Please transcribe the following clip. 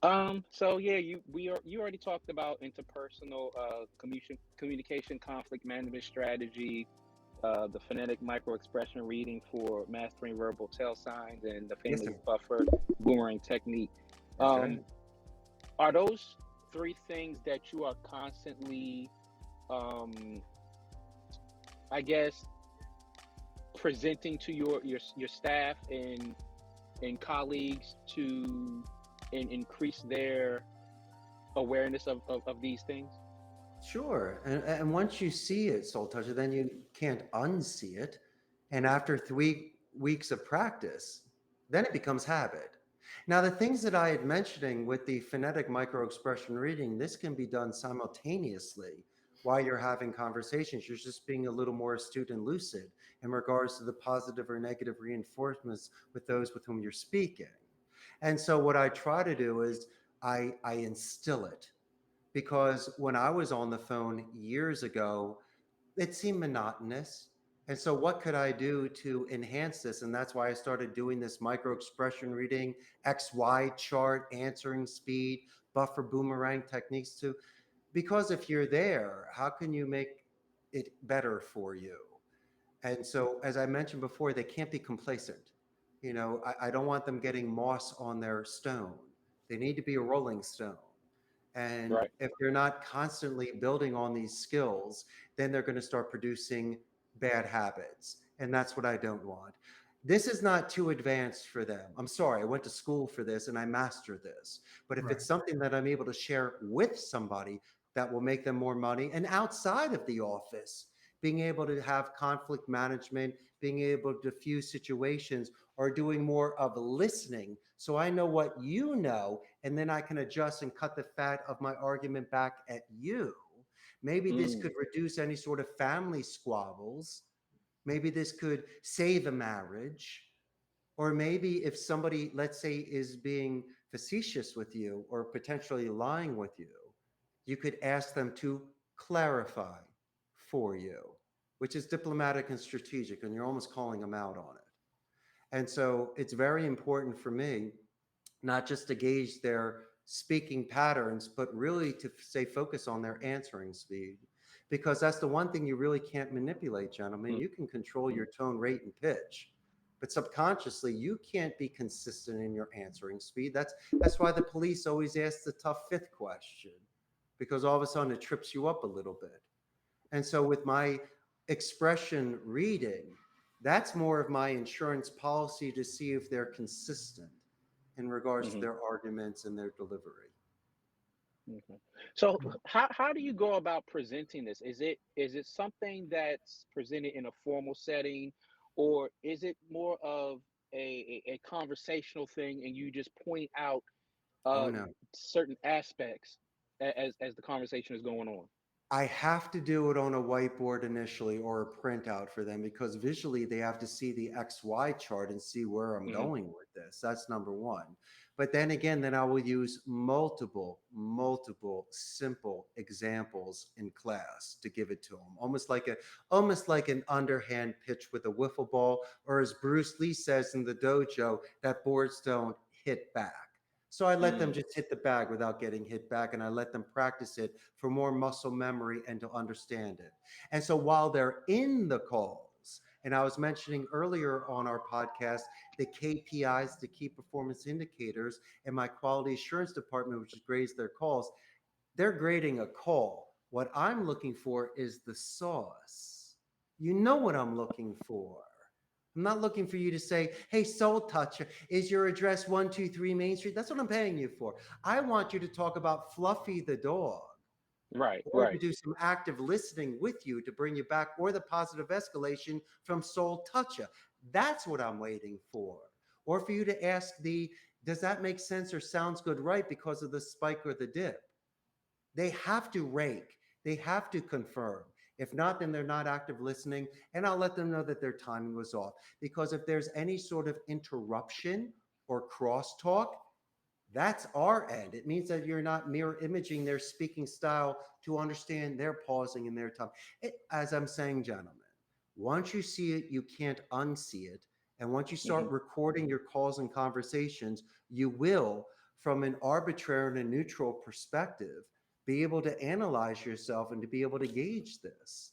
So yeah, you already talked about interpersonal communication conflict management strategy, the phonetic micro expression reading for mastering verbal tell signs, and the Yes, famous sir. buffer boomerang technique. That's right. Um, are those three things that you are constantly, um, I guess, presenting to your staff and colleagues to increase their awareness of these things? Sure. And once you see it, Soul Toucher, then you can't unsee it. And after 3 weeks of practice, then it becomes habit. Now, the things that I had mentioning with the phonetic micro expression reading, this can be done simultaneously while you're having conversations. You're just being a little more astute and lucid in regards to the positive or negative reinforcements with those with whom you're speaking. And so what I try to do is I instill it, because when I was on the phone years ago, it seemed monotonous. And so, what could I do to enhance this? And that's why I started doing this micro expression reading, XY chart, answering speed, buffer boomerang techniques too. Because if you're there, how can you make it better for you? And so, as I mentioned before, they can't be complacent. I don't want them getting moss on their stone. They need to be a rolling stone. And Right. if they're not constantly building on these skills, then they're going to start producing bad habits. And that's what I don't want. This is not too advanced for them. I'm sorry, I went to school for this and I mastered this. But if it's Right. something that I'm able to share with somebody that will make them more money, and outside of the office, being able to have conflict management, being able to diffuse situations, or doing more of listening. So I know what you know, and then I can adjust and cut the fat of my argument back at you. Maybe this Mm, could reduce any sort of family squabbles. Maybe this could save a marriage. Or maybe if somebody, let's say, is being facetious with you or potentially lying with you could ask them to clarify for you, which is diplomatic and strategic, and you're almost calling them out on it. And so it's very important for me not just to gauge their speaking patterns, but really to stay focused on their answering speed. Because that's the one thing you really can't manipulate, gentlemen. mm, You can control mm. your tone, rate, and pitch. But subconsciously, you can't be consistent in your answering speed. That's why the police always ask the tough fifth question, because all of a sudden it trips you up a little bit. And so with my expression reading, that's more of my insurance policy to see if they're consistent in regards to Mhm. their arguments and their delivery. Okay. So how do you go about presenting this? Is it something that's presented in a formal setting, or is it more of a conversational thing and you just point out Oh uh no. certain aspects as the conversation is going on? I have to do it on a whiteboard initially or a printout for them, because visually they have to see the XY chart and see where I'm Hmm. going with this. That's number one. But then again, then I will use multiple simple examples in class to give it to them. Almost like an underhand pitch with a wiffle ball, or as Bruce Lee says in the dojo, that boards don't hit back. So I let them Mm, just hit the bag without getting hit back, and I let them practice it for more muscle memory and to understand it. And so while they're in the calls, and I was mentioning earlier on our podcast, the KPIs, the key performance indicators, and my quality assurance department, which grades their calls, they're grading a call. What I'm looking for is the sauce. You know what I'm looking for. I'm not looking for you to say, hey, Soul Toucher, is your address 123 Main Street? That's what I'm paying you for. I want you to talk about Fluffy the dog, right, or to right. do some active listening with you to bring you back, or the positive escalation from Soul Toucher. That's what I'm waiting for. Or for you to ask does that make sense or sounds good, right? Because of the spike or the dip. They have to rake. They have to confirm. If not, then they're not active listening. And I'll let them know that their timing was off. Because if there's any sort of interruption or crosstalk, that's our end. It means that you're not mirror imaging their speaking style to understand their pausing and their time. As I'm saying, gentlemen, once you see it, you can't unsee it. And once you Hmm. start recording your calls and conversations, you will from an arbitrary and a neutral perspective, be able to analyze yourself and to be able to gauge this.